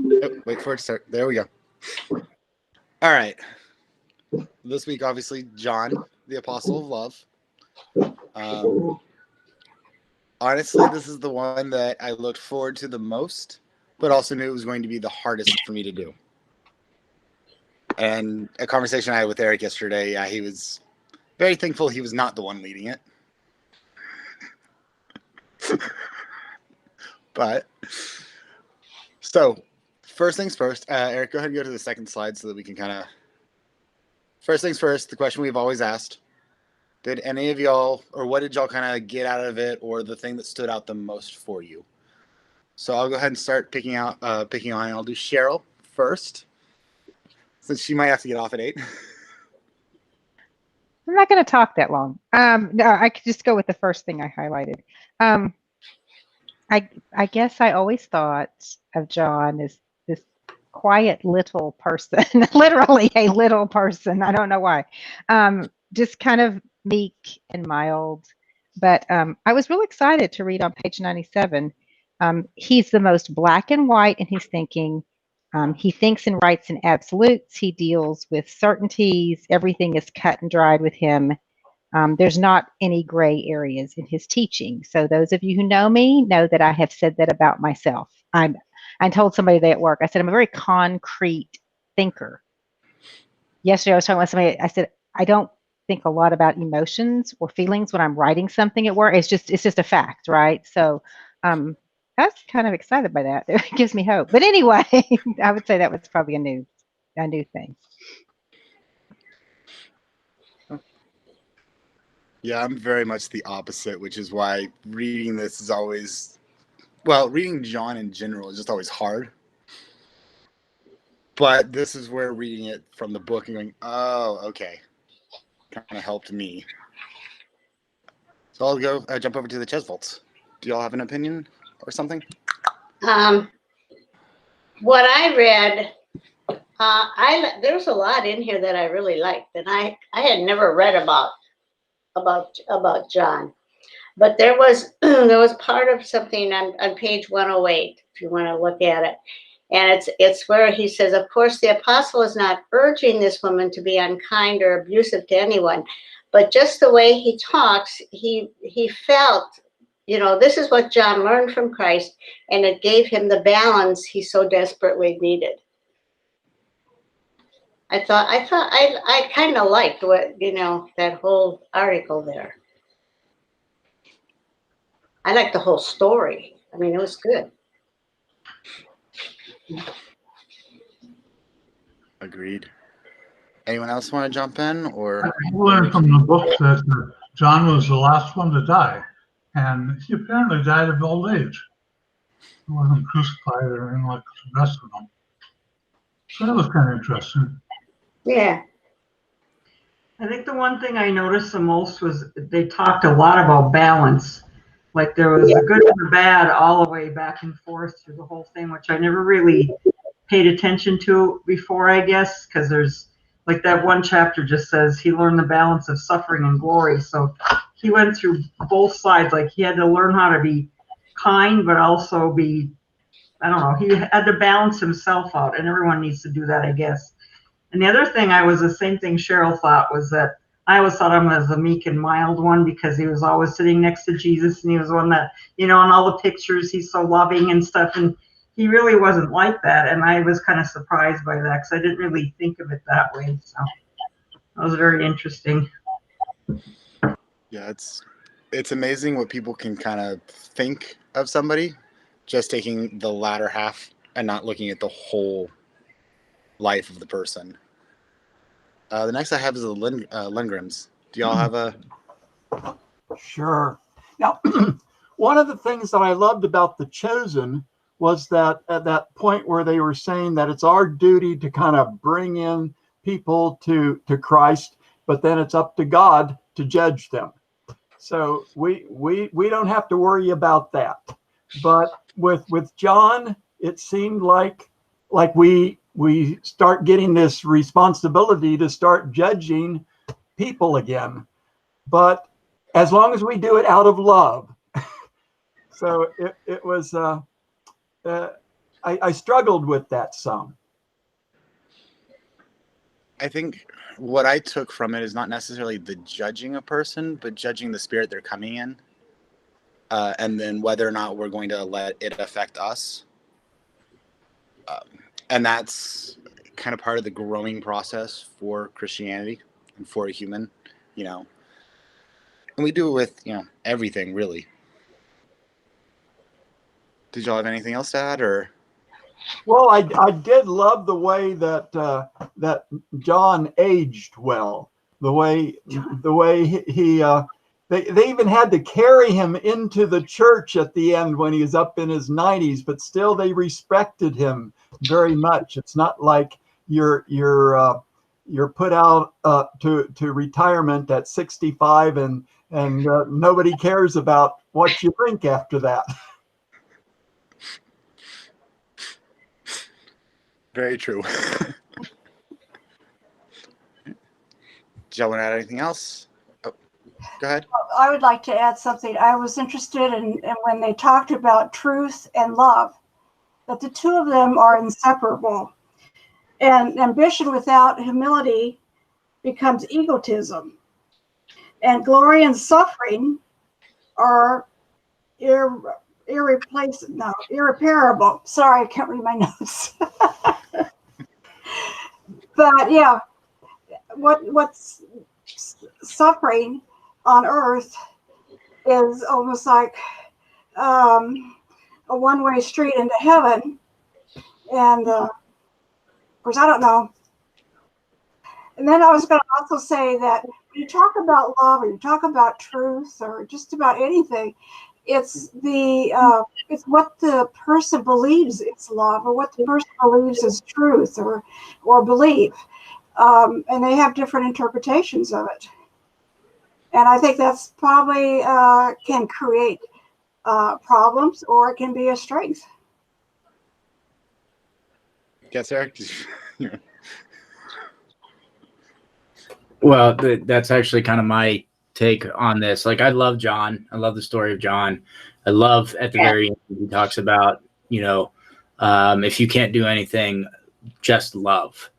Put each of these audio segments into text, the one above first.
Oh, wait for it to start. There we go. All right. This week, obviously, John, the Apostle of Love. Honestly, this is the one that I looked forward to the most, but also knew it was going to be the hardest for me to do. And a conversation I had with Eric yesterday, he was very thankful he was not the one leading it. But, so, first things first, Eric, go ahead and go to the second slide so that we can kind of... First things first, the question we've always asked. Did any of y'all, or what did y'all kind of get out of it, or the thing that stood out the most for you? So I'll go ahead and start picking on. I'll do Cheryl first, since she might have to get off at 8. I'm not going to talk that long. No, I could just go with the first thing I highlighted. I guess I always thought of John as this quiet little person, literally a little person. I don't know why. Just kind of meek and mild. But I was really excited to read on page 97. He's the most black and white in his thinking. He thinks and writes in absolutes. He deals with certainties. Everything is cut and dried with him. There's not any gray areas in his teaching. So those of you who know me know that I have said that about myself. I told somebody today at work, I said, I'm a very concrete thinker. Yesterday I was talking with somebody, I said, I don't think a lot about emotions or feelings when I'm writing something at work. It's just a fact, right? So I was kind of excited by that. It gives me hope. But anyway, I would say that was probably a new thing. Yeah, I'm very much the opposite, which is why reading this is always, well, reading John in general is just always hard. But this is where reading it from the book and going, oh, okay, kind of helped me. So I'll go jump over to the chess vaults. Do y'all have an opinion or something? What I read, there's a lot in here that I really liked, and I had never read about John, but there was part of something on page 108, if you want to look at it, and it's where he says, of course, the apostle is not urging this woman to be unkind or abusive to anyone, but just the way he talks, he felt, this is what John learned from Christ, and it gave him the balance he so desperately needed. I kind of liked what, that whole article there. I liked the whole story. I mean, it was good. Agreed. Anyone else want to jump in? Or I learned from the book that John was the last one to die, and he apparently died of old age. He wasn't crucified or anything like the rest of them. So that was kind of interesting. Yeah. I think the one thing I noticed the most was they talked a lot about balance. Like there was the good and the bad all the way back and forth through the whole thing, which I never really paid attention to before, I guess, because there's like that one chapter just says he learned the balance of suffering and glory. So he went through both sides. Like he had to learn how to be kind, but also be, I don't know, he had to balance himself out, and everyone needs to do that, I guess. And the other thing the same thing Cheryl thought was that I always thought him as a meek and mild one because he was always sitting next to Jesus, and he was one that, in all the pictures, he's so loving and stuff. And he really wasn't like that. And I was kind of surprised by that because I didn't really think of it that way. So that was very interesting. Yeah, it's amazing what people can kind of think of somebody just taking the latter half and not looking at the whole life of the person. The next I have is the Lindgrens. Do y'all have a? Sure. Now, one of the things that I loved about The Chosen was that at that point where they were saying that it's our duty to kind of bring in people to Christ, but then it's up to God to judge them. So we don't have to worry about that. But with John, it seemed like we start getting this responsibility to start judging people again, but as long as we do it out of love. So it was, I I struggled with that some. I think what I took from it is not necessarily the judging a person, but judging the spirit they're coming in, and then whether or not we're going to let it affect us. And that's kind of part of the growing process for Christianity and for a human, you know. And we do it with, you know, everything, really. Did y'all have anything else to add, or? Well, I did love the way that that John aged well. The way he they even had to carry him into the church at the end when he was up in his 90s, but still they respected him very much. It's not like you're put out to retirement at 65 and nobody cares about what you think after that. Very true. Do y'all want to add anything else? Oh, go ahead. I would like to add something. I was interested in when they talked about truth and love, that the two of them are inseparable. And ambition without humility becomes egotism. And glory and suffering are irreparable. Sorry, I can't read my notes. But yeah, what's suffering on earth is almost like a one-way street into heaven. And of course, I don't know. And then I was going to also say that when you talk about love or you talk about truth or just about anything, it's what the person believes is love, or what the person believes is truth or belief. And they have different interpretations of it. And I think that's probably can create problems, or it can be a strength. Yes, Eric? Well, that's actually kind of my take on this. Like, I love John. I love the story of John. I love at the very end, he talks about, you know, if you can't do anything, just love.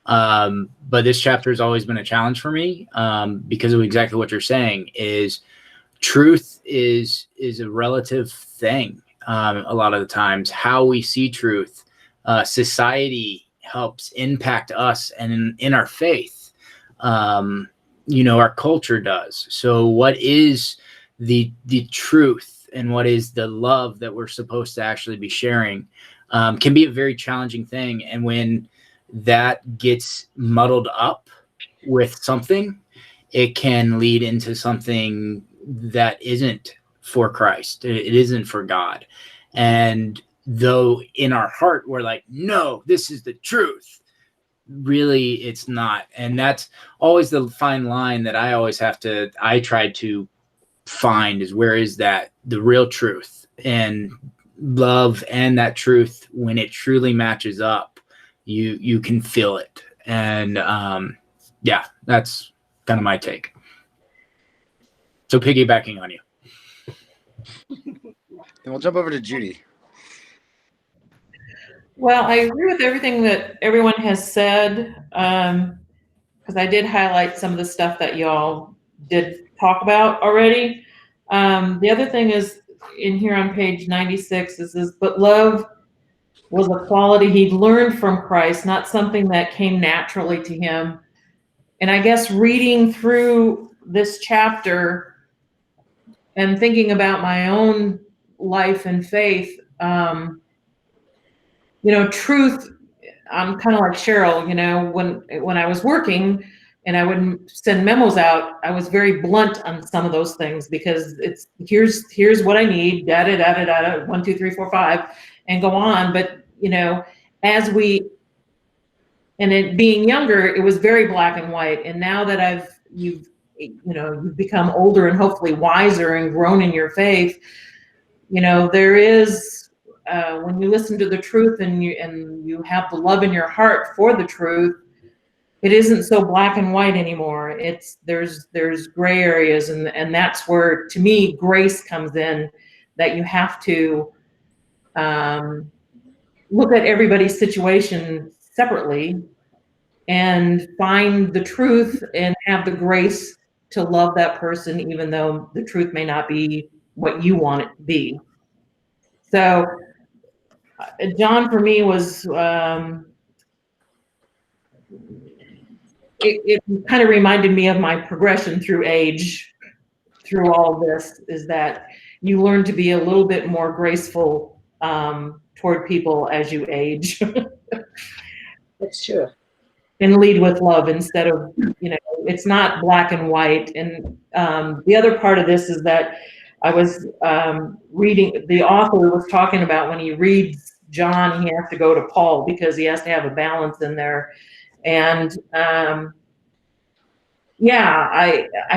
But this chapter has always been a challenge for me because of exactly what you're saying. Is truth is a relative thing. A lot of the times, how we see truth, society helps impact us and in our faith. You know, our culture does. So what is the truth and what is the love that we're supposed to actually be sharing can be a very challenging thing. And when that gets muddled up with something, it can lead into something that isn't for Christ. It isn't for God. And though in our heart, we're like, no, this is the truth. Really, it's not. And that's always the fine line that I try to find, is where is that the real truth and love, and that truth, when it truly matches up, you can feel it. And yeah, that's kind of my take. So piggybacking on you. Then we'll jump over to Judy. Well, I agree with everything that everyone has said, because I did highlight some of the stuff that y'all did talk about already. The other thing is in here on page 96, it says, but love was a quality he'd learned from Christ, not something that came naturally to him. And I guess reading through this chapter and thinking about my own life and faith, you know, truth, I'm kind of like Cheryl, you know, when I was working and I would send memos out, I was very blunt on some of those things, because it's here's what I need, da da da da da, 1 2 3 4 5, and go on. But you know, and it being younger, it was very black and white. And now that you've become older and hopefully wiser and grown in your faith, you know, there is. When you listen to the truth and you have the love in your heart for the truth, it isn't so black and white anymore. There's gray areas, and that's where, to me, grace comes in. That you have to look at everybody's situation separately and find the truth and have the grace to love that person, even though the truth may not be what you want it to be. So John for me was, it kind of reminded me of my progression through age, through all this, is that you learn to be a little bit more graceful toward people as you age. That's true. And lead with love instead of, it's not black and white. And the other part of this is that I was reading, the author was talking about when he reads John, he has to go to Paul because he has to have a balance in there. And I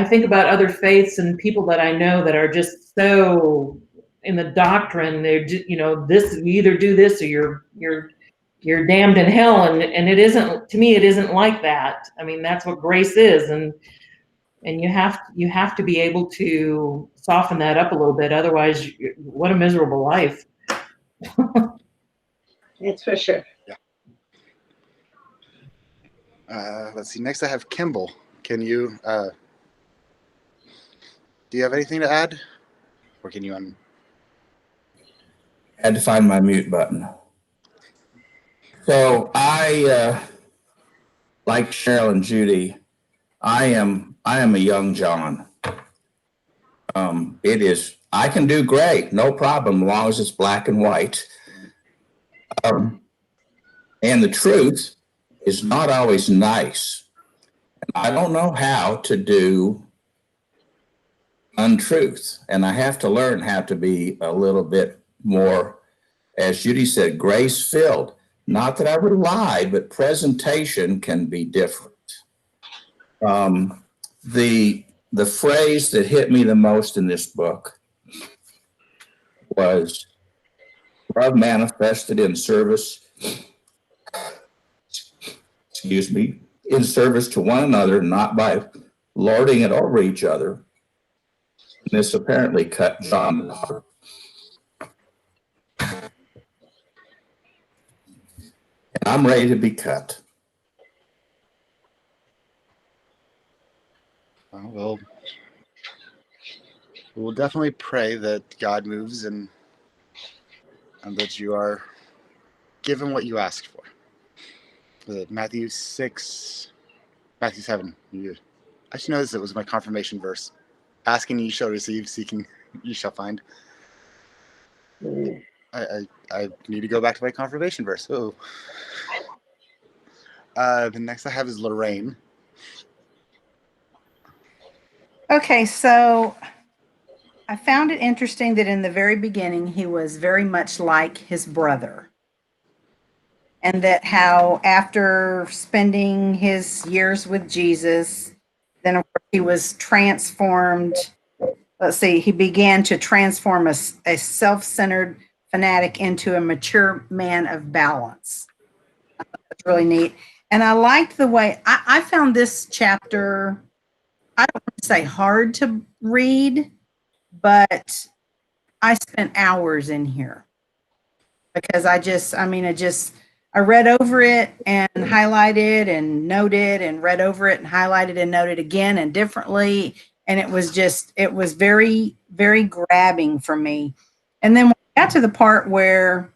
think about other faiths and people that I know that are just so in the doctrine, they're just, this, you either do this or you're damned in hell. And it isn't, to me, it isn't like that. I mean, that's what grace is. And you have to be able to soften that up a little bit. Otherwise, what a miserable life. It's for sure. Yeah. Let's see. Next, I have Kimball. Can you, do you have anything to add? Or can you I had to find my mute button. So I, like Cheryl and Judy, I am a young John. I can do gray, no problem, as long as it's black and white. And the truth is not always nice. I don't know how to do untruth, and I have to learn how to be a little bit more, as Judy said, grace-filled. Not that I would lie, but presentation can be different. The phrase that hit me the most in this book was love manifested in service, in service to one another, not by lording it over each other. And this apparently cut John apart. And I'm ready to be cut. Well, we'll definitely pray that God moves and that you are given what you asked for. Matthew 7. I should know this. It was my confirmation verse. Asking you shall receive, seeking you shall find. I need to go back to my confirmation verse. Oh. The next I have is Lorraine. Okay, so I found it interesting that in the very beginning, he was very much like his brother. And that how after spending his years with Jesus, then of course he was transformed. Let's see, he began to transform a self-centered fanatic into a mature man of balance. That's really neat. And I liked the way, I found this chapter, I don't want to say hard to read, but I spent hours in here because I read over it and highlighted and noted and read over it and highlighted and noted again and differently. And it was very, very grabbing for me. And then when we got to the part where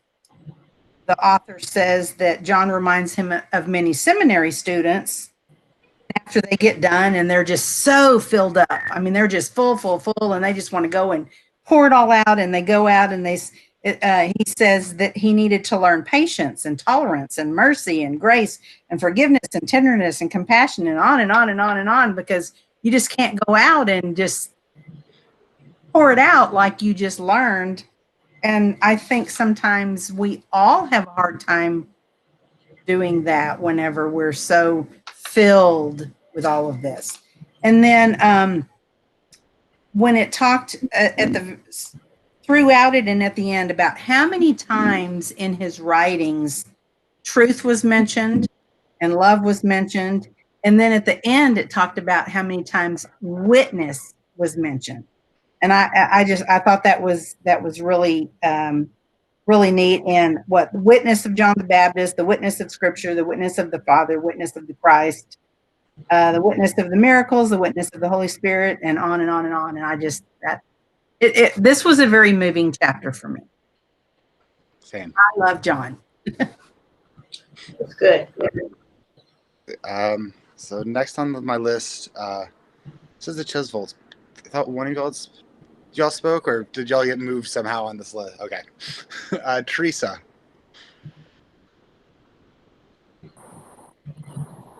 the author says that John reminds him of many seminary students after they get done and they're just so filled up. I mean, they're just full, and they just want to go and pour it all out. And they go out and he says that he needed to learn patience and tolerance and mercy and grace and forgiveness and tenderness and compassion and on and on and on and on, because you just can't go out and just pour it out like you just learned. And I think sometimes we all have a hard time doing that whenever we're so filled with all of this. And then when it talked throughout it and at the end about how many times in his writings truth was mentioned and love was mentioned, and then at the end it talked about how many times witness was mentioned. And I thought that was really really neat. And what the witness of John the Baptist, the witness of Scripture, the witness of the Father, witness of the Christ, the witness of the miracles, the witness of the Holy Spirit, and on and on and on. And I just this was a very moving chapter for me. Same. I love John. It's good. So next on my list, this is the Chisvolds. I thought one of y'all spoke, or did y'all get moved somehow on this list? Okay. Teresa.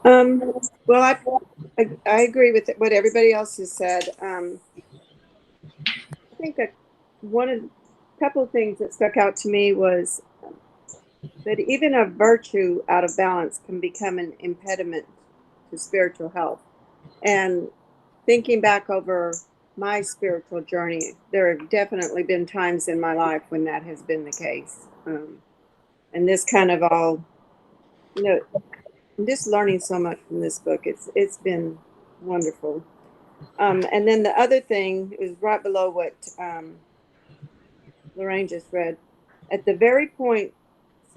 Well, I agree with what everybody else has said. I think that couple of things that stuck out to me was that even a virtue out of balance can become an impediment to spiritual health. And thinking back over my spiritual journey, there have definitely been times in my life when that has been the case. And this kind of all, I'm just learning so much from this book. It's been wonderful. And then the other thing is right below what Lorraine just read. At the very point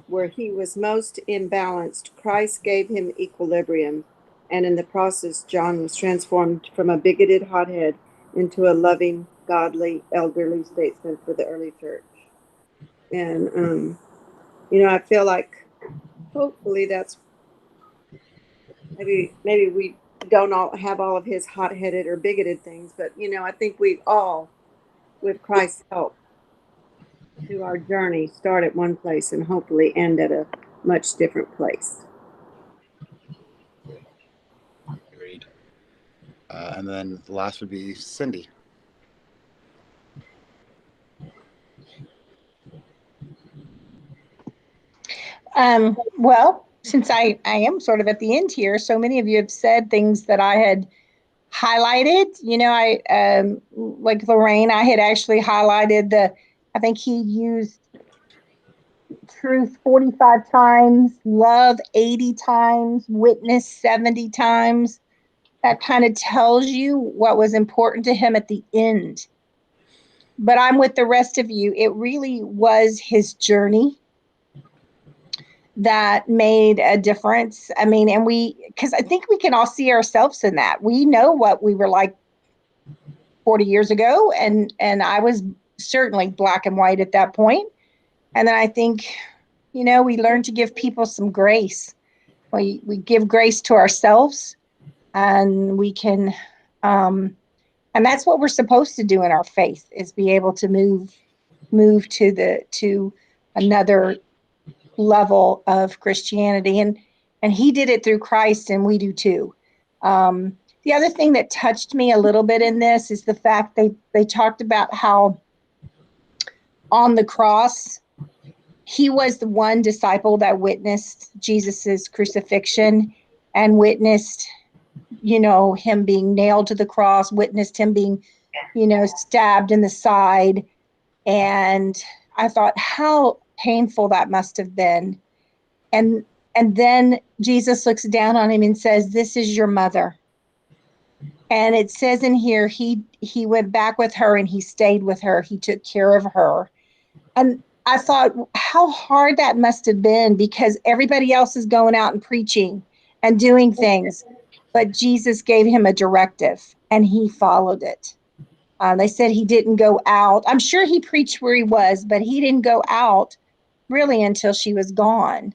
where he was most imbalanced, Christ gave him equilibrium. And in the process, John was transformed from a bigoted hothead into a loving, godly, elderly statesman for the early church. And, I feel like hopefully that's maybe we don't all have all of his hot-headed or bigoted things, but, I think we all, with Christ's help, through our journey, start at one place and hopefully end at a much different place. Agreed. And then the last would be Cindy. Well, since I am sort of at the end here, so many of you have said things that I had highlighted. I like Lorraine, I had actually highlighted I think he used truth 45 times, love 80 times, witness 70 times. That kind of tells you what was important to him at the end. But I'm with the rest of you. It really was his journey that made a difference. I mean, because I think we can all see ourselves in that. We know what we were like 40 years ago, and I was certainly black and white at that point. And then I think, we learn to give people some grace. We give grace to ourselves, and we can, and that's what we're supposed to do in our faith, is be able to move to another level of Christianity. And he did it through Christ, and we do too. The other thing that touched me a little bit in this is the fact they talked about how on the cross, he was the one disciple that witnessed Jesus's crucifixion and witnessed, him being nailed to the cross, witnessed him being, stabbed in the side. And I thought how painful that must have been. And then Jesus looks down on him and says, "This is your mother." And it says in here, he went back with her and he stayed with her. He took care of her. And I thought how hard that must have been, because everybody else is going out and preaching and doing things. But Jesus gave him a directive and he followed it. They said he didn't go out. I'm sure he preached where he was, but he didn't go out really until she was gone.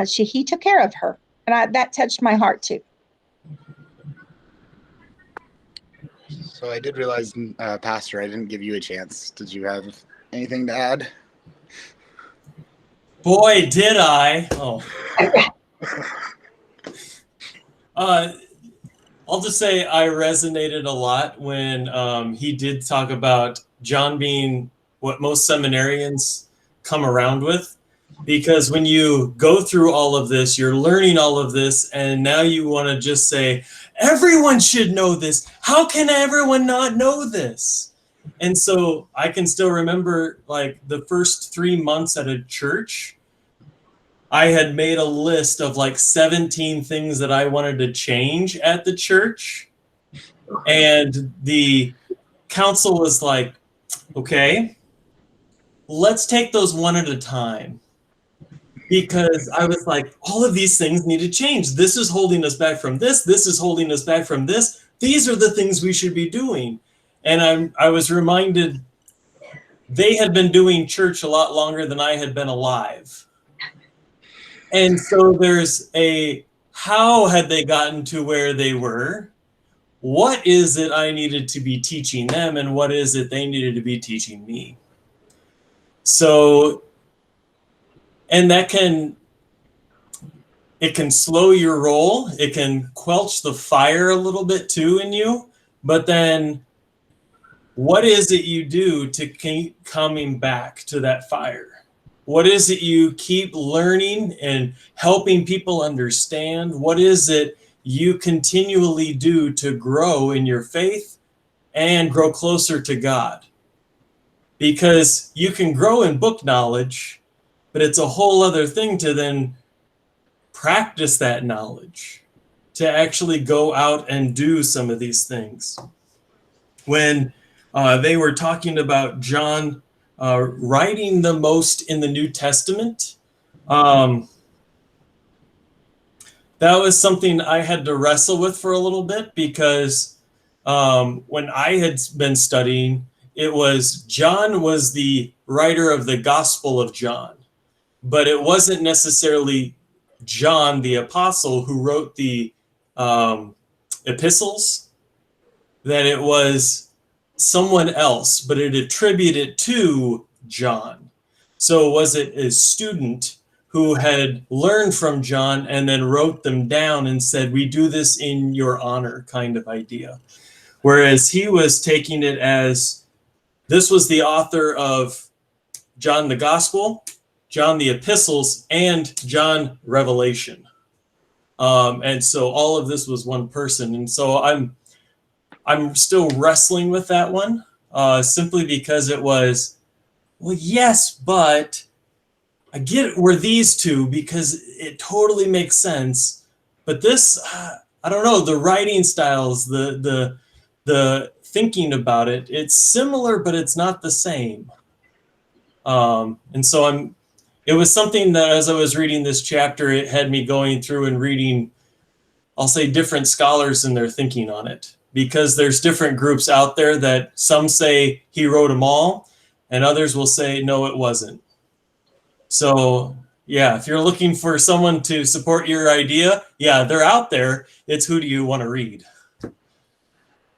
He took care of her. And that touched my heart too. So I did realize, Pastor, I didn't give you a chance. Did you have anything to add? Boy, did I. Oh. I'll just say I resonated a lot when he did talk about John being what most seminarians come around with. Because when you go through all of this, you're learning all of this, and now you want to just say, everyone should know this. How can everyone not know this? And so I can still remember, like, the first 3 months at a church, I had made a list of like 17 things that I wanted to change at the church. And the council was like, okay, let's take those one at a time. Because I was like, all of these things need to change. This is holding us back from this. This is holding us back from this. These are the things we should be doing. And I was reminded they had been doing church a lot longer than I had been alive. And so there's a, how had they gotten to where they were? What is it I needed to be teaching them? And what is it they needed to be teaching me? So, and that can, it can slow your roll. It can quench the fire a little bit too in you. But then what is it you do to keep coming back to that fire? What is it you keep learning and helping people understand? What is it you continually do to grow in your faith and grow closer to God? Because you can grow in book knowledge, but it's a whole other thing to then practice that knowledge, to actually go out and do some of these things. When they were talking about John writing the most in the New Testament, that was something I had to wrestle with for a little bit, because when I had been studying, it was John was the writer of the Gospel of John, but it wasn't necessarily John the apostle who wrote the epistles, that it was someone else, but it attributed to John. So was it a student who had learned from John and then wrote them down and said, we do this in your honor, kind of idea. Whereas he was taking it as, this was the author of John the Gospel, John the Epistles, and John Revelation. And so all of this was one person. And so I'm still wrestling with that one, simply because it was, well, yes, but I get it, we're these two because it totally makes sense. But this, I don't know, the writing styles, the thinking about it, it's similar, but it's not the same. And so it was something that as I was reading this chapter, it had me going through and reading, I'll say, different scholars and their thinking on it, because there's different groups out there that some say he wrote them all, and others will say, no, it wasn't. So yeah, if you're looking for someone to support your idea, yeah, they're out there. It's who do you want to read?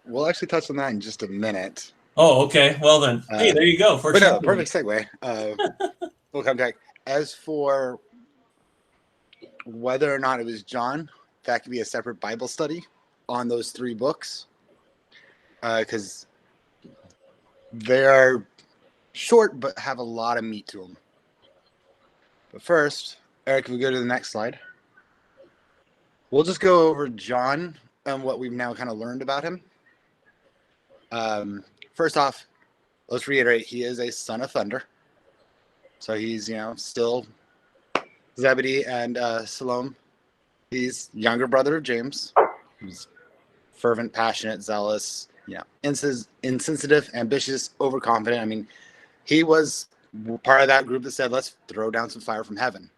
We'll actually touch on that in just a minute. Oh, okay. Well then, hey, there you go. But no, perfect segue. We'll come back. As for whether or not it was John, that could be a separate Bible study on those three books, because they are short but have a lot of meat to them. But first, Eric, if we go to the next slide, we'll just go over John and what we've now kind of learned about him. First off, let's reiterate, he is a son of thunder. So he's, still Zebedee and Salome. He's younger brother of James. He's fervent, passionate, zealous, insensitive, ambitious, overconfident. I mean, he was part of that group that said, let's throw down some fire from heaven.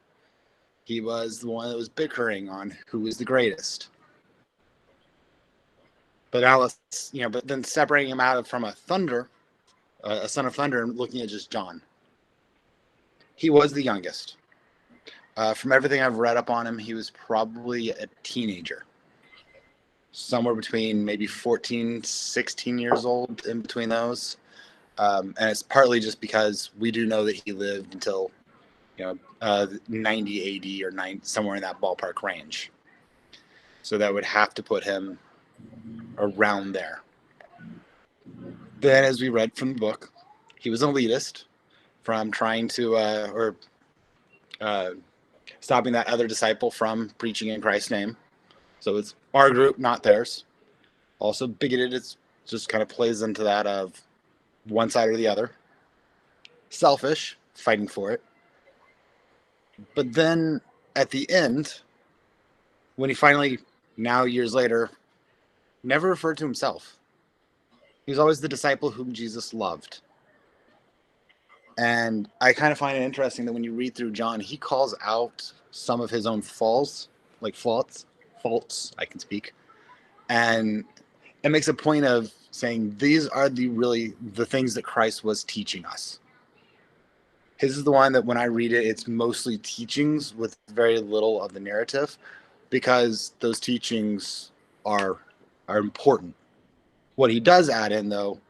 He was the one that was bickering on who was the greatest. But now but then separating him out from a son of thunder, and looking at just John. He was the youngest. From everything I've read up on him, he was probably a teenager. Somewhere between maybe 14, 16 years old, in between those. And it's partly just because we do know that he lived until 90 AD or somewhere in that ballpark range. So that would have to put him around there. Then, as we read from the book, he was an elitist from trying to stopping that other disciple from preaching in Christ's name. So it's our group, not theirs. Also bigoted. It's just kind of plays into that of one side or the other. Selfish, fighting for it. But then at the end, when he finally, now years later, never referred to himself. He was always the disciple whom Jesus loved. And I kind of find it interesting that when you read through John, he calls out some of his own faults, I can speak. And it makes a point of saying these are the things that Christ was teaching us. His is the one that when I read it, it's mostly teachings with very little of the narrative, because those teachings are important. What he does add in, though,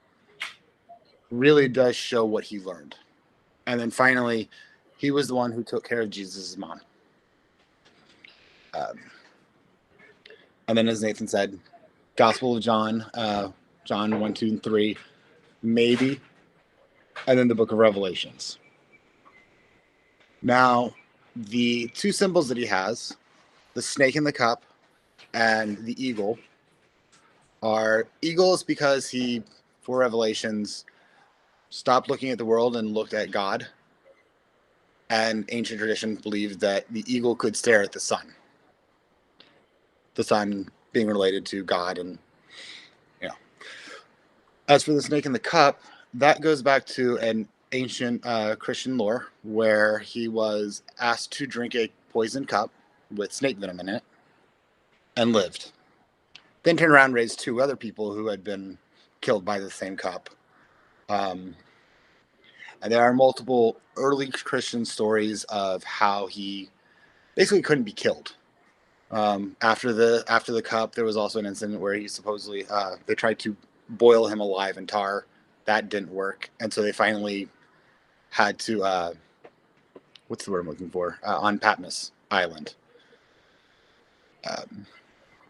really does show what he learned. And then finally, he was the one who took care of Jesus' mom. And then, as Nathan said, Gospel of John, John 1, 2, and 3, maybe, and then the book of Revelations. Now, the two symbols that he has, the snake in the cup and the eagle, are eagles because he, for Revelations, stopped looking at the world and looked at God. And ancient tradition believed that the eagle could stare at the sun. The sun being related to God. And, you know, as for the snake in the cup, that goes back to an ancient Christian lore where he was asked to drink a poisoned cup with snake venom in it and lived. Then turned around and raised two other people who had been killed by the same cup. And there are multiple early Christian stories of how he basically couldn't be killed. After the cup, there was also an incident where he supposedly they tried to boil him alive in tar. That didn't work, and so they finally had to what's the word I'm looking for? On Patmos Island.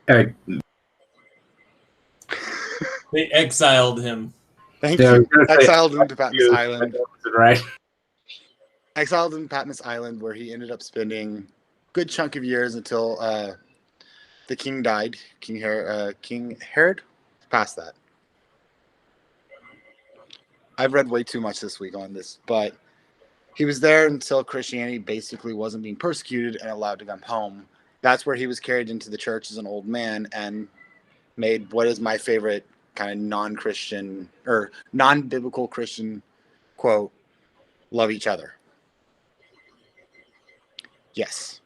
They exiled him. Thank Yeah, I was you. gonna say, Exiled him to Patmos Island. Right. Exiled him to Patmos Island, where he ended up spending a good chunk of years until the king died. King Herod? Past that. I've read way too much this week on this, but he was there until Christianity basically wasn't being persecuted and allowed to come home. That's where he was carried into the church as an old man and made what is my favorite kind of non-Christian or non-biblical Christian quote, love each other. Yes.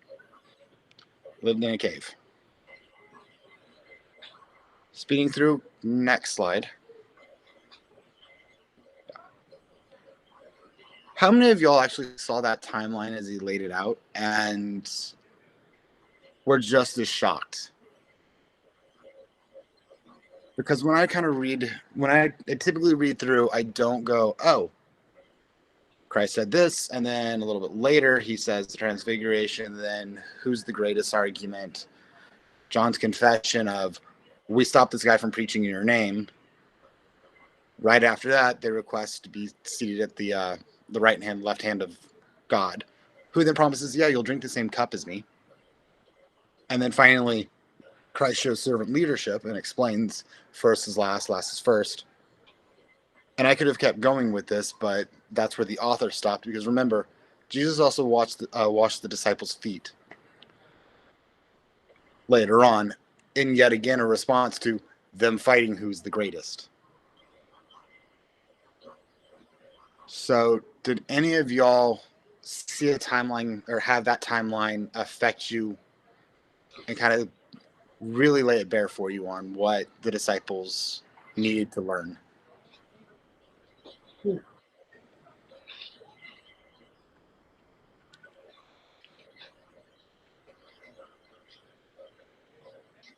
Lived in a cave. Speeding through, next slide. How many of y'all actually saw that timeline as he laid it out and were just as shocked? Because when I kind of read, I typically read through, I don't go, oh, Christ said this, and then a little bit later he says the transfiguration, then who's the greatest argument? John's confession of, we stopped this guy from preaching in your name. Right after that, they request to be seated at the right hand, left hand of God, who then promises, yeah, you'll drink the same cup as me. And then finally, Christ shows servant leadership and explains first is last, last is first. And I could have kept going with this, but that's where the author stopped, because remember, Jesus also washed the disciples' feet later on, in yet again a response to them fighting who's the greatest. So did any of y'all see a timeline or have that timeline affect you and kind of really lay it bare for you on what the disciples needed to learn?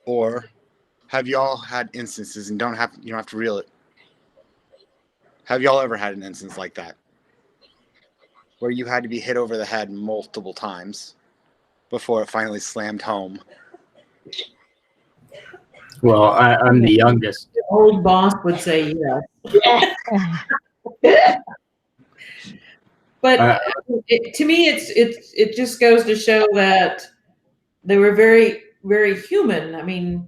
Or have y'all had instances, and you don't have to reel it. Have y'all ever had an instance like that where you had to be hit over the head multiple times before it finally slammed home? Well, I'm the youngest. The old boss would say yes. But to me, it just goes to show that they were very, very human. I mean,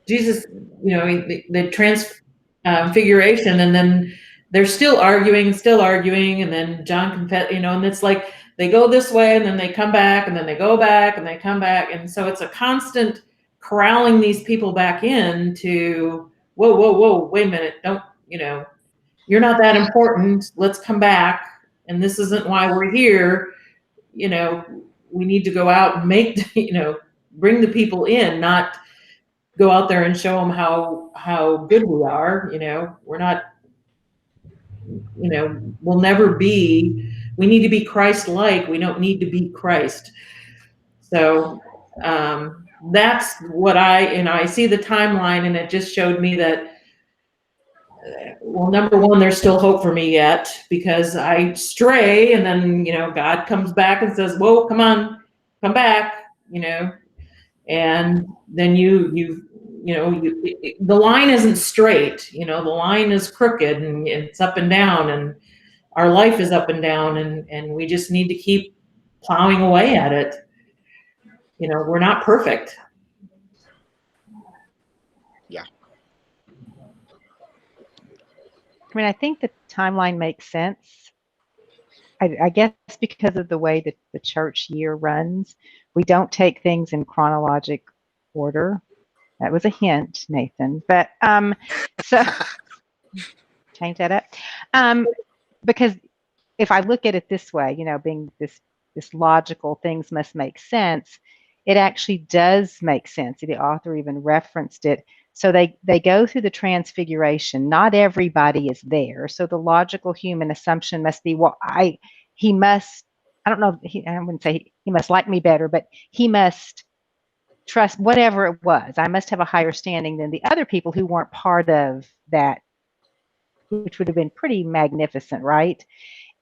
Jesus, the transfiguration, and then they're still arguing, and then John confessed, and it's like they go this way, and then they come back, and then they go back, and they come back, and so it's a constant corralling these people back in to, whoa, wait a minute, don't, you're not that important. Let's come back. And this isn't why we're here. We need to go out and make, bring the people in, not go out there and show them how good we are. We're not, we'll never be, we need to be Christ-like. We don't need to be Christ. So that's what I see the timeline, and it just showed me that, well, number one, there's still hope for me yet, because I stray, and then, God comes back and says, whoa, come on, come back, and then the line isn't straight, the line is crooked, and it's up and down, and our life is up and down, and we just need to keep plowing away at it. We're not perfect. Yeah. I mean, I think the timeline makes sense. I guess because of the way that the church year runs, we don't take things in chronologic order. That was a hint, Nathan. But so change that up. Because if I look at it this way, being this logical, things must make sense, it actually does make sense. The author even referenced it. So they go through the transfiguration. Not everybody is there. So the logical human assumption must be, well, he must, I don't know, I wouldn't say he must like me better, but he must trust whatever it was. I must have a higher standing than the other people who weren't part of that, which would have been pretty magnificent, right?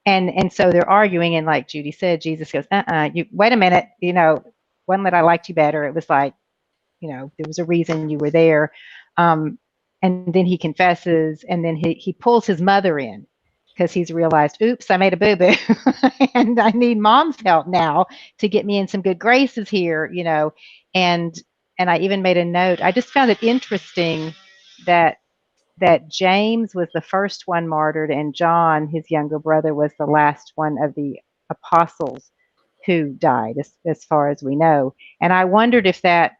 And so they're arguing, and like Judy said, Jesus goes, you wait a minute, wasn't that I liked you better. It was like, there was a reason you were there. And then he confesses, and then he pulls his mother in because he's realized, oops, I made a boo-boo and I need mom's help now to get me in some good graces here, and I even made a note. I just found it interesting that James was the first one martyred, and John, his younger brother, was the last one of the apostles who died, as far as we know. And I wondered if that,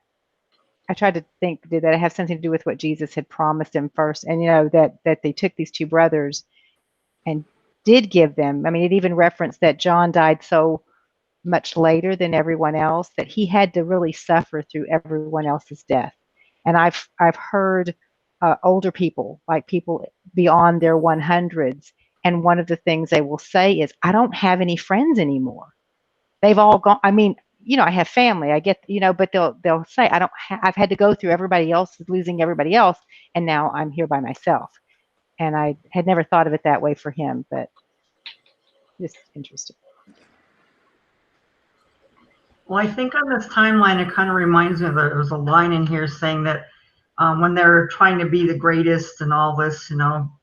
I tried to think, did that have something to do with what Jesus had promised him first? And, that they took these two brothers and did give them, I mean, it even referenced that John died so much later than everyone else that he had to really suffer through everyone else's death. And I've heard older people, like people beyond their 100s, and one of the things they will say is, I don't have any friends anymore. They've all gone. I mean, I have family, I get, but they'll say, I've had to go through everybody else losing everybody else, and now I'm here by myself. And I had never thought of it that way for him, but just interesting. Well, I think on this timeline, it kind of reminds me that there's a line in here saying that when they're trying to be the greatest and all this,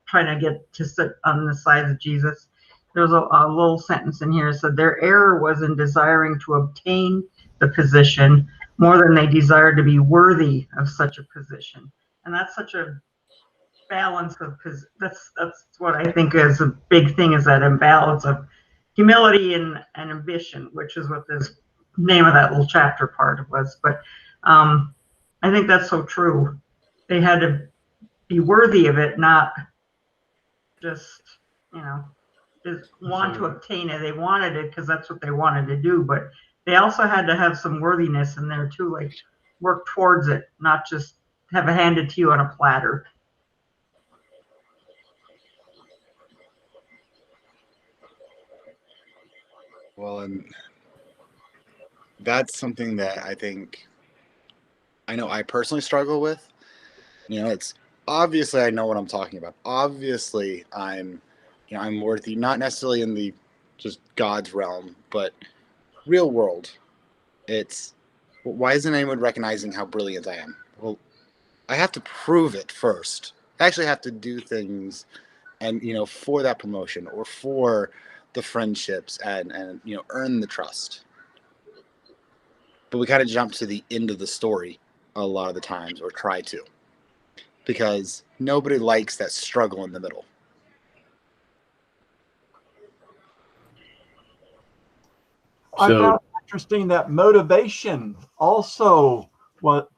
trying to get to sit on the side of Jesus, there's a little sentence in here. So their error was in desiring to obtain the position more than they desired to be worthy of such a position. And that's such a balance of, because that's what I think is a big thing, is that imbalance of humility and ambition, which is what this name of that little chapter part was. But I think that's so true. They had to be worthy of it, not just, just want to obtain it. They wanted it because that's what they wanted to do, but they also had to have some worthiness in there too, like work towards it, not just have it handed to you on a platter. Well, and that's something that I know I personally struggle with. It's obviously, I know what I'm talking about. Obviously, I'm worthy, not necessarily in the just God's realm, but real world. It's, why isn't anyone recognizing how brilliant I am? Well, I have to prove it first. I actually have to do things, and for that promotion or for the friendships, and earn the trust. But we kind of jump to the end of the story a lot of the times, or try to, because nobody likes that struggle in the middle. I found it interesting that motivation also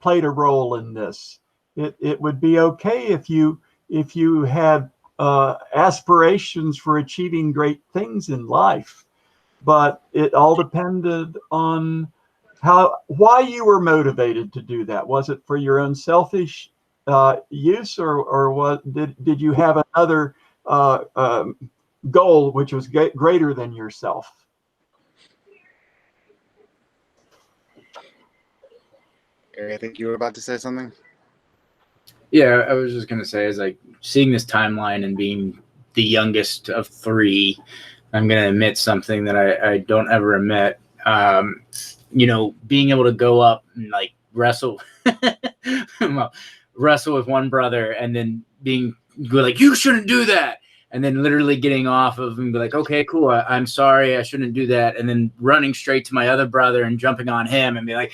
played a role in this. It would be okay if you had aspirations for achieving great things in life, but it all depended on why you were motivated to do that. Was it for your own selfish use, or what did you have another goal which was greater than yourself? I think you were about to say something. Yeah, I was just gonna say, is like seeing this timeline and being the youngest of three, I'm gonna admit something that I don't ever admit. Being able to go up and like wrestle with one brother, and then go like, you shouldn't do that, and then literally getting off of him and be like, okay, cool, I'm sorry, I shouldn't do that, and then running straight to my other brother and jumping on him and be like,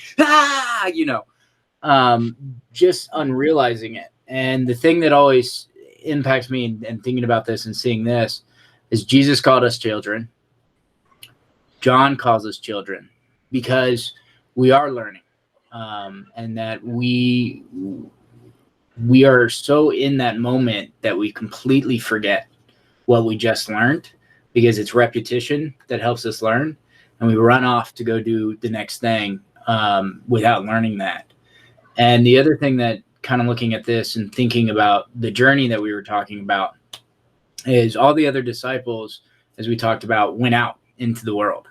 just unrealizing it. And the thing that always impacts me and thinking about this and seeing this is Jesus called us children. John calls us children because we are learning, and that we are so in that moment that we completely forget what we just learned, because it's repetition that helps us learn, and we run off to go do the next thing without learning that. And the other thing that, kind of looking at this and thinking about the journey that we were talking about, is all the other disciples, as we talked about, went out into the world.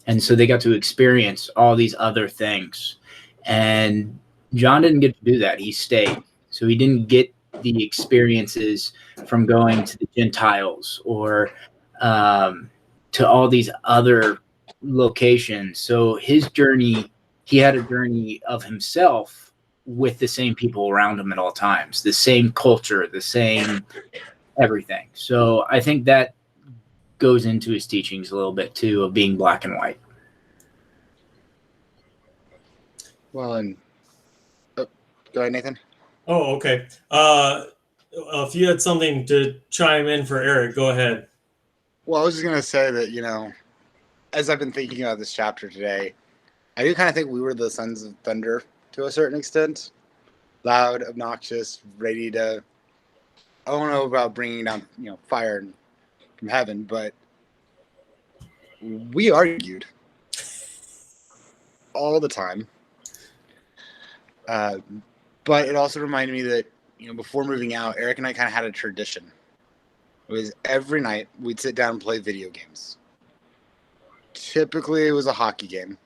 And so they got to experience all these other things. And John didn't get to do that. He stayed. So he didn't get the experiences from going to the Gentiles or to all these other locations. So his journey, he had a journey of himself with the same people around him at all times, the same culture, the same everything. So I think that goes into his teachings a little bit too, of being black and white. Well, and go ahead, Nathan. Oh, okay. If you had something to chime in for Eric, go ahead. Well, I was just going to say that, as I've been thinking about this chapter today, I do kind of think we were the sons of thunder to a certain extent. Loud, obnoxious, ready to, I don't know about bringing down, fire from heaven, but we argued all the time. But it also reminded me that, before moving out, Eric and I kind of had a tradition. It was every night we'd sit down and play video games. Typically it was a hockey game.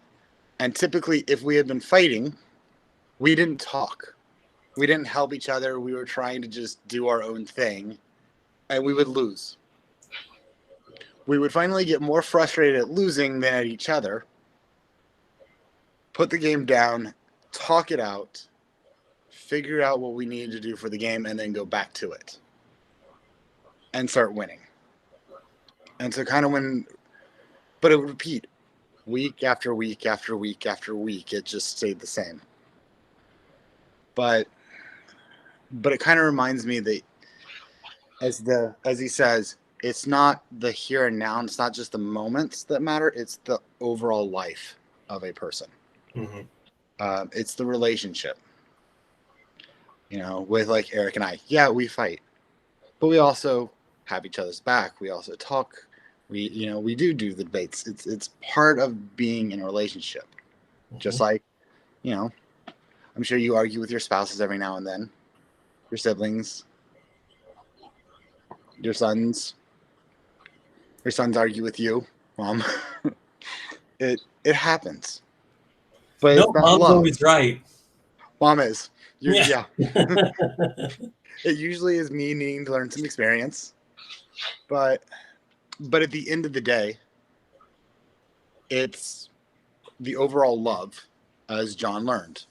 And typically if we had been fighting, we didn't talk. We didn't help each other. We were trying to just do our own thing, and we would lose. We would finally get more frustrated at losing than at each other, put the game down, talk it out, figure out what we needed to do for the game, and then go back to it and start winning. And so but it would repeat week after week after week after week. It just stayed the same. But it kind of reminds me that, as he says, it's not the here and now. It's not just the moments that matter. It's the overall life of a person. Mm-hmm. It's the relationship. With like Eric and I, yeah, we fight, but we also have each other's back. We also talk. We do the debates. It's part of being in a relationship. Mm-hmm. Just like, I'm sure you argue with your spouses every now and then, your siblings, your sons. Your sons argue with you, Mom. It happens. But no, Mom's always right. Mom is. Yeah. It usually is me needing to learn some experience. But at the end of the day, it's the overall love, as John learned,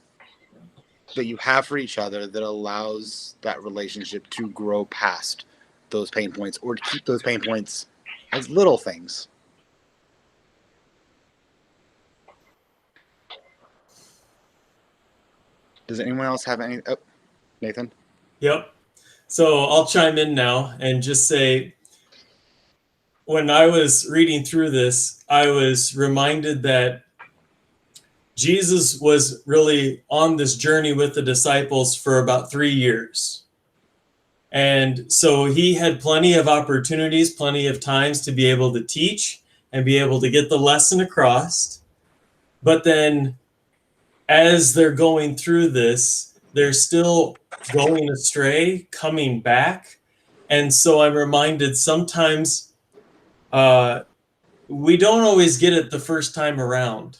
that you have for each other that allows that relationship to grow past those pain points, or to keep those pain points as little things. Does anyone else have any? Oh, Nathan? Yep. So I'll chime in now and just say, when I was reading through this, I was reminded that Jesus was really on this journey with the disciples for about 3 years. And so he had plenty of opportunities, plenty of times to be able to teach and be able to get the lesson across. But then as they're going through this, they're still going astray, coming back. And so I'm reminded sometimes we don't always get it the first time around.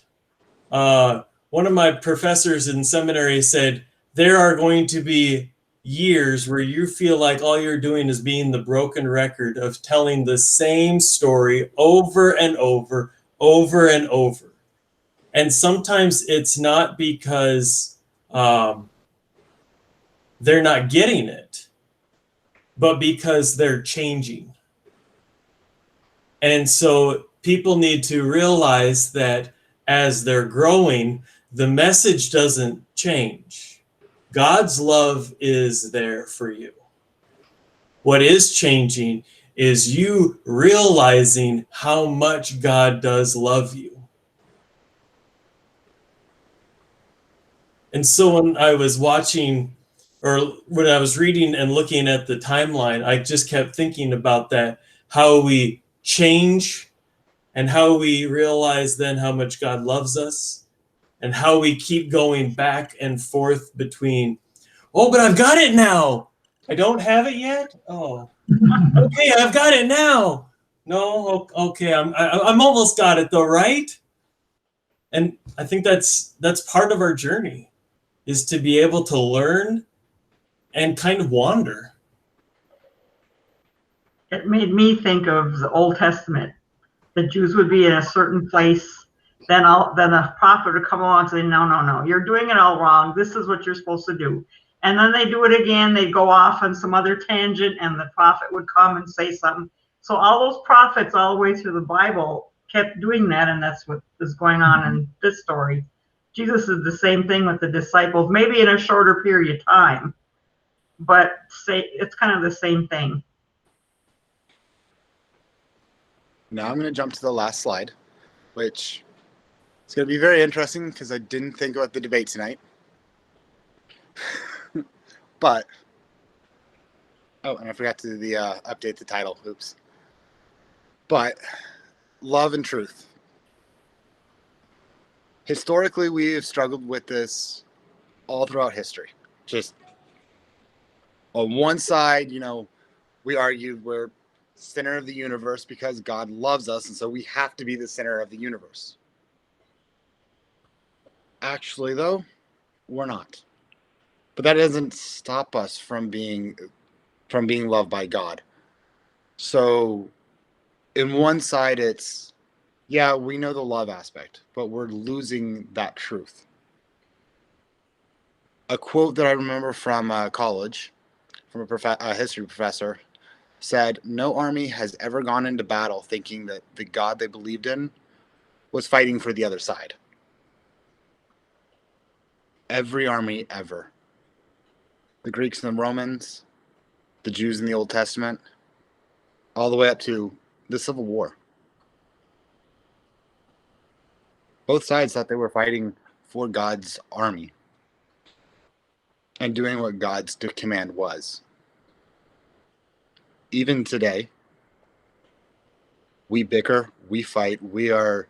One of my professors in seminary said, there are going to be years where you feel like all you're doing is being the broken record of telling the same story over and over, over and over. And sometimes it's not because they're not getting it, but because they're changing. And so people need to realize that as they're growing, the message doesn't change. God's love is there for you. What is changing is you realizing how much God does love you. And so when I was watching, or when I was reading and looking at the timeline, I just kept thinking about that, how we change and how we realize then how much God loves us, and how we keep going back and forth between, oh, but I've got it now. I don't have it yet? Oh, okay, I've got it now. No, okay, I'm almost got it though, right? And I think that's part of our journey, is to be able to learn and kind of wander. It made me think of the Old Testament. The Jews would be in a certain place, then a prophet would come along and say, no, you're doing it all wrong. This is what you're supposed to do. And then they do it again. They'd go off on some other tangent, and the prophet would come and say something. So all those prophets all the way through the Bible kept doing that, and that's what is going on in this story. Jesus is the same thing with the disciples, maybe in a shorter period of time, but it's kind of the same thing. Now I'm going to jump to the last slide, which is going to be very interesting because I didn't think about the debate tonight. But, oh, and I forgot to update the title. Oops. But, love and truth. Historically, we have struggled with this all throughout history. Just on one side, we argued we're center of the universe because God loves us, and so we have to be the center of the universe. Actually, though, we're not. But that doesn't stop us from being loved by God. So, in one side, it's, yeah, we know the love aspect, but we're losing that truth. A quote that I remember from college, from a history professor, said, no army has ever gone into battle thinking that the God they believed in was fighting for the other side. Every army ever. The Greeks and the Romans, the Jews in the Old Testament, all the way up to the Civil War. Both sides thought they were fighting for God's army and doing what God's command was. Even today, we bicker, we fight. We are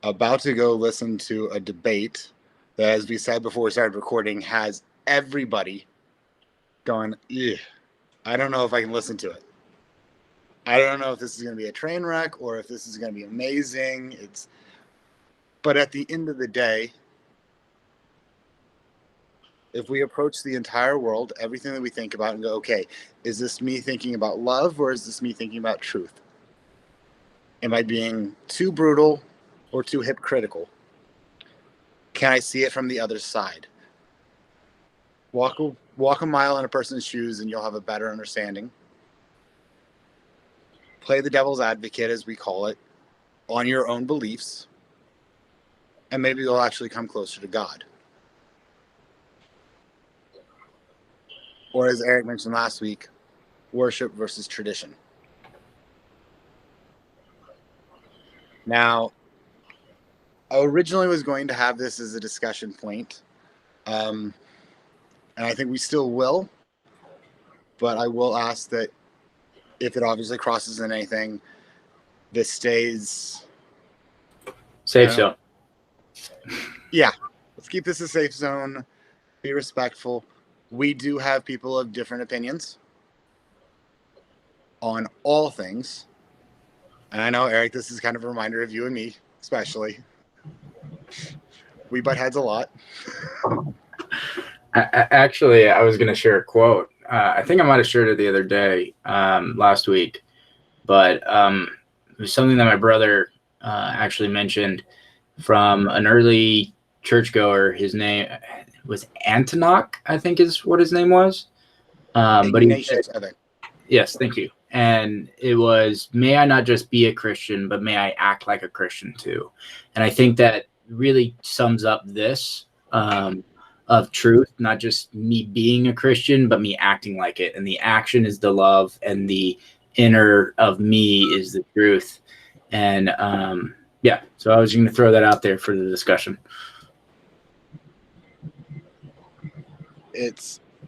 about to go listen to a debate that, as we said before we started recording, has everybody going, ugh, I don't know if I can listen to it. I don't know if this is going to be a train wreck or if this is going to be amazing. But at the end of the day, if we approach the entire world, everything that we think about, and go, okay, is this me thinking about love or is this me thinking about truth? Am I being too brutal or too hypocritical? Can I see it from the other side? Walk a mile in a person's shoes and you'll have a better understanding. Play the devil's advocate, as we call it, on your own beliefs, and maybe you'll actually come closer to God. Or, as Eric mentioned last week, worship versus tradition. Now, I originally was going to have this as a discussion point, and I think we still will, but I will ask that if it obviously crosses in anything, this stays Safe zone. Yeah, let's keep this a safe zone. Be respectful. We do have people of different opinions on all things. And I know, Eric, this is kind of a reminder of you and me, especially. We butt heads a lot. Actually, I was going to share a quote. I think I might have shared it the other day, last week, but it was something that my brother actually mentioned from an early churchgoer. His name was Antonok, I think is what his name was. But he said, yes, thank you. And it was, may I not just be a Christian, but may I act like a Christian too. And I think that really sums up this of truth, not just me being a Christian, but me acting like it. And the action is the love, and the inner of me is the truth. And yeah, so I was going to throw that out there for the discussion.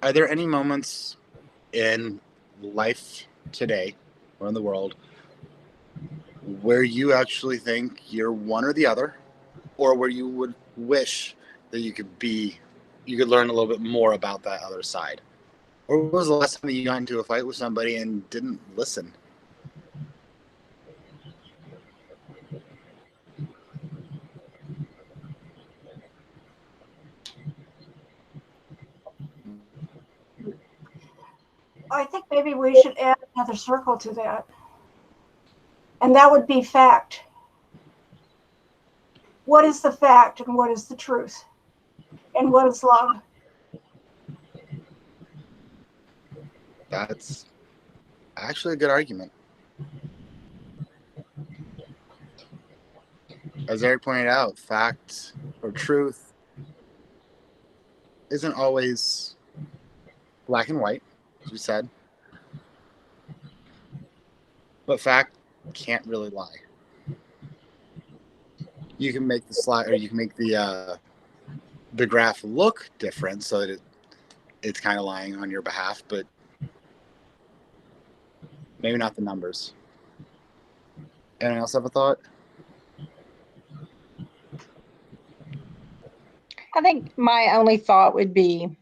Are there any moments in life today or in the world where you actually think you're one or the other, or where you would wish that you could learn a little bit more about that other side? Or when was the last time that you got into a fight with somebody and didn't listen? I think maybe we should add another circle to that. And that would be fact. What is the fact and what is the truth? And what is love? That's actually a good argument. As Eric pointed out, fact or truth isn't always black and white, as we said. But fact can't really lie. You can make the slide, or you can make the graph look different so that it's kind of lying on your behalf, but maybe not the numbers. Anyone else have a thought? I think my only thought would be,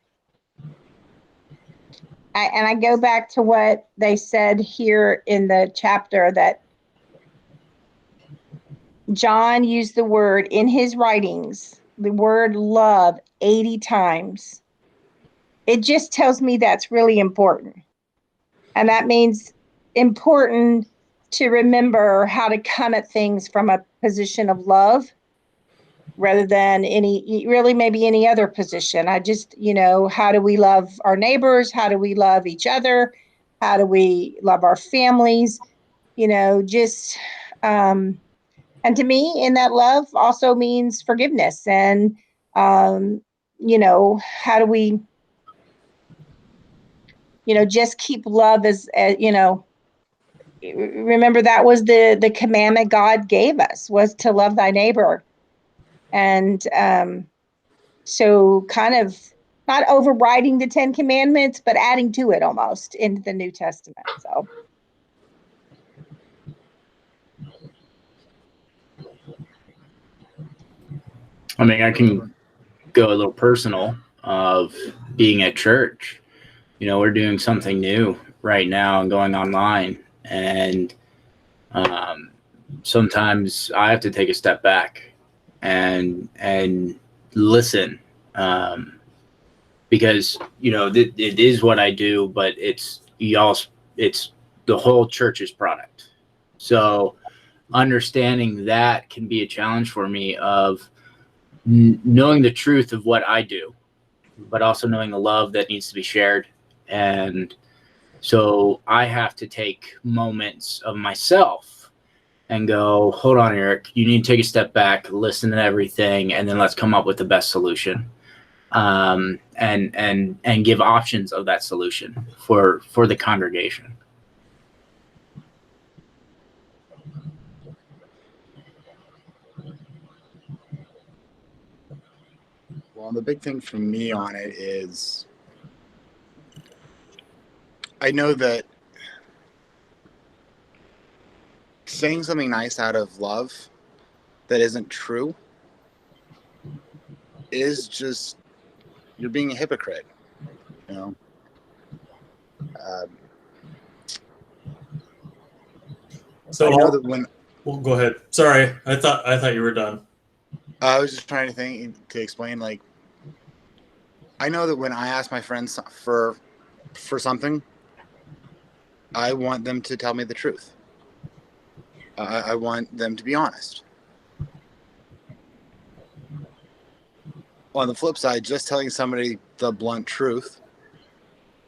and I go back to what they said here in the chapter, that John used the word in his writings, the word love 80 times. It just tells me that's really important. And that means important to remember how to come at things from a position of love rather than maybe any other position. I just, how do we love our neighbors? How do we love each other? How do we love our families? And to me, in that love also means forgiveness. And, how do we, just keep love as remember that was the commandment God gave us, was to love thy neighbor. And so kind of not overriding the 10 Commandments, but adding to it almost into the New Testament. So. I mean, I can go a little personal of being at church. We're doing something new right now and going online. And sometimes I have to take a step back and listen, because it is what I do, but it's the whole church's product. So understanding that can be a challenge for me of knowing the truth of what I do, but also knowing the love that needs to be shared. And so I have to take moments of myself and go, hold on, Eric, you need to take a step back, listen to everything, and then let's come up with the best solution. And give options of that solution for the congregation. Well, the big thing for me on it is I know that saying something nice out of love that isn't true is just, you're being a hypocrite, you know. So I know that when well, go ahead. Sorry, I thought you were done. I was just trying to explain, like, I know that when I ask my friends for something, I want them to tell me the truth. I want them to be honest. On the flip side, just telling somebody the blunt truth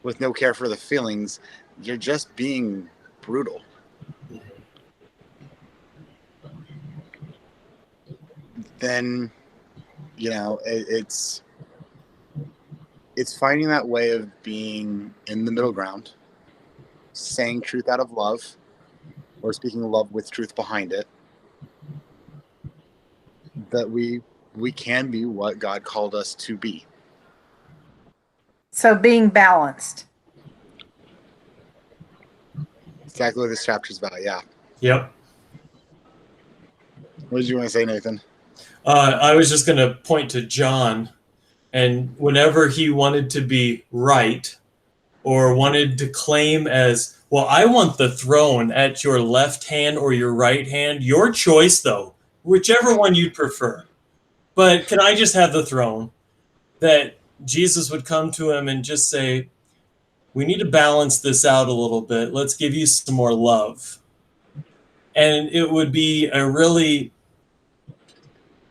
with no care for the feelings, you're just being brutal. Then, you know, it's finding that way of being in the middle ground, saying truth out of love, or speaking love with truth behind it, that we can be what God called us to be. So being balanced. Exactly what this chapter's about, yeah. Yep. What did you want to say, Nathan? I was just going to point to John, and whenever he wanted to be right or wanted to claim as, well, I want the throne at your left hand or your right hand, your choice, though, whichever one you'd prefer. But can I just have the throne? That Jesus would come to him and just say, we need to balance this out a little bit. Let's give you some more love. And it would be a really,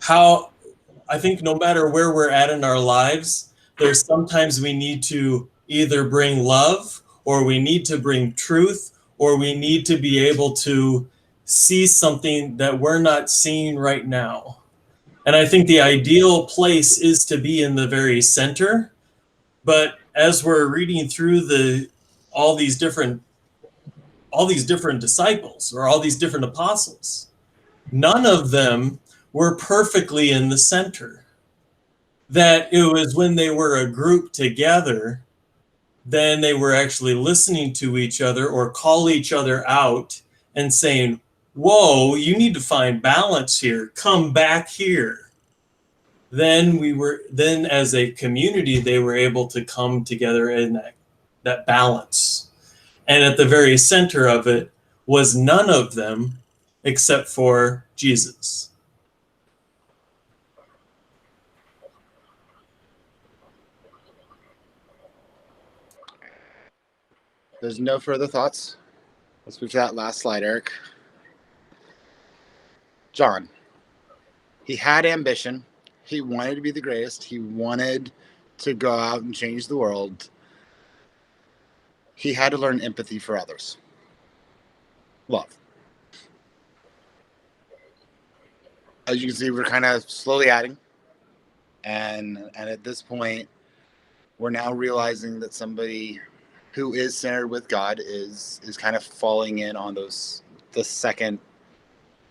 how I think no matter where we're at in our lives, there's sometimes we need to either bring love, or we need to bring truth, or we need to be able to see something that we're not seeing right now. And I think the ideal place is to be in the very center. But as we're reading through all these different disciples, or all these different apostles, none of them were perfectly in the center. That it was when they were a group together, then they were actually listening to each other or call each other out and saying, whoa, you need to find balance here. Come back here. Then as a community, they were able to come together in that balance. And at the very center of it was none of them except for Jesus. There's no further thoughts. Let's move to that last slide, Eric. John. He had ambition. He wanted to be the greatest. He wanted to go out and change the world. He had to learn empathy for others. Love. As you can see, we're kind of slowly adding. And at this point, we're now realizing that somebody who is centered with God is kind of falling in on the second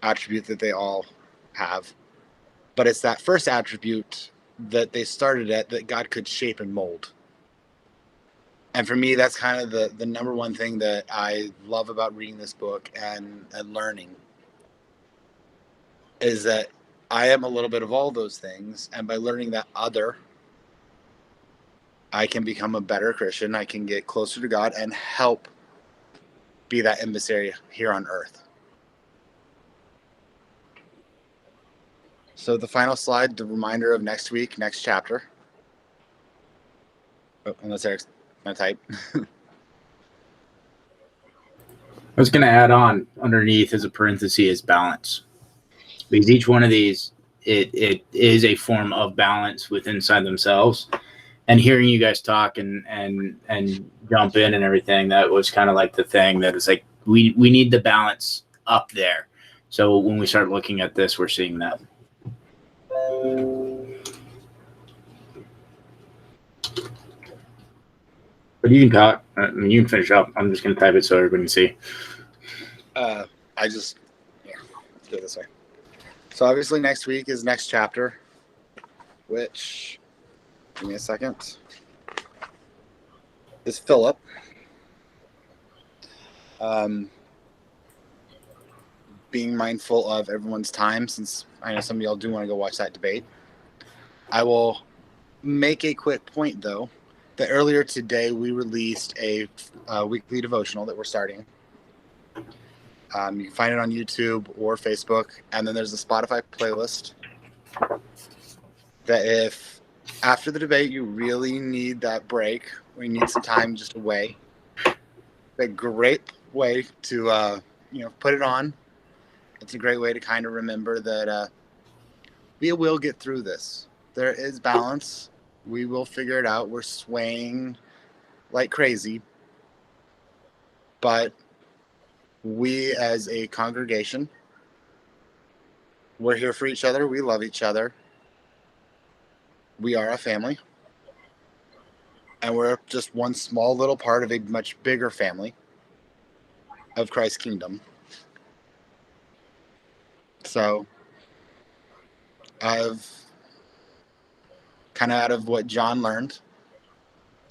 attribute that they all have. But it's that first attribute that they started at that God could shape and mold. And for me, that's kind of the number one thing that I love about reading this book and learning, is that I am a little bit of all those things. And by learning that other, I can become a better Christian. I can get closer to God and help be that emissary here on earth. So the final slide, the reminder of next week, next chapter. Oh, unless Eric's going to type. I was going to add on underneath as a parenthesis is balance. Because each one of these, it is a form of balance within inside themselves. And hearing you guys talk and jump in and everything, that was kind of like the thing that is like, we need the balance up there. So when we start looking at this, we're seeing that. But you can talk. I mean, you can finish up. I'm just going to type it so everybody can see. Let's do it this way. So obviously next week is next chapter, which, give me a second, is Philip. being mindful of everyone's time, since I know some of y'all do want to go watch that debate. I will make a quick point, though, that earlier today we released a weekly devotional that we're starting. You can find it on YouTube or Facebook, and then there's a Spotify playlist that if after the debate you really need that break or you need some time just away, a great way to put it on. It's a great way to kind of remember that we will get through this. There is balance. We will figure it out. We're swaying like crazy, but we as a congregation, we're here for each other. We love each other. We are a family, and we're just one small little part of a much bigger family of Christ's kingdom. So out of what John learned,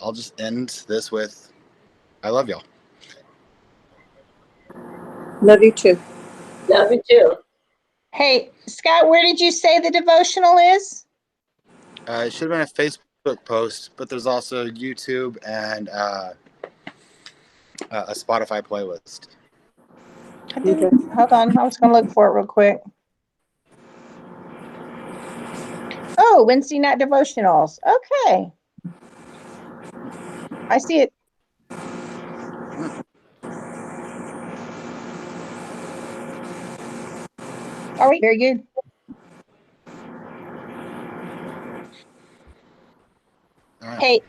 I'll just end this with, I love y'all. Love you too. Love you too. Hey, Scott, where did you say the devotional is? It should have been a Facebook post, but there's also YouTube and a Spotify playlist. Hold on, I was going to look for it real quick. Oh, Wednesday night devotionals. Okay. I see it. All right, very good. All right. Hey.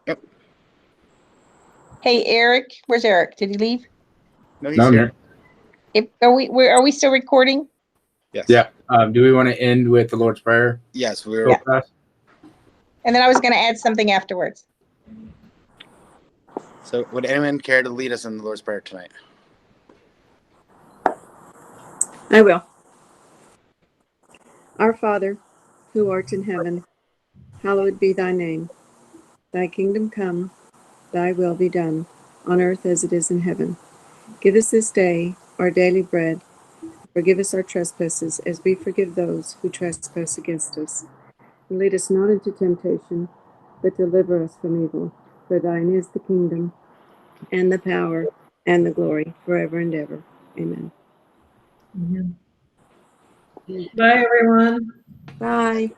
Yep. Hey, Eric. Where's Eric? Did he leave? No, he's here. Are we still recording? Yes. Yeah. Do we want to end with the Lord's Prayer? Yes, we're. Yeah. And then I was going to add something afterwards. So, would anyone care to lead us in the Lord's Prayer tonight? I will. Our Father, who art in heaven, hallowed be thy name. Thy kingdom come, thy will be done, on earth as it is in heaven. Give us this day our daily bread. Forgive us our trespasses, as we forgive those who trespass against us. And lead us not into temptation, but deliver us from evil. For thine is the kingdom, and the power, and the glory, forever and ever. Amen. Bye, everyone. Bye.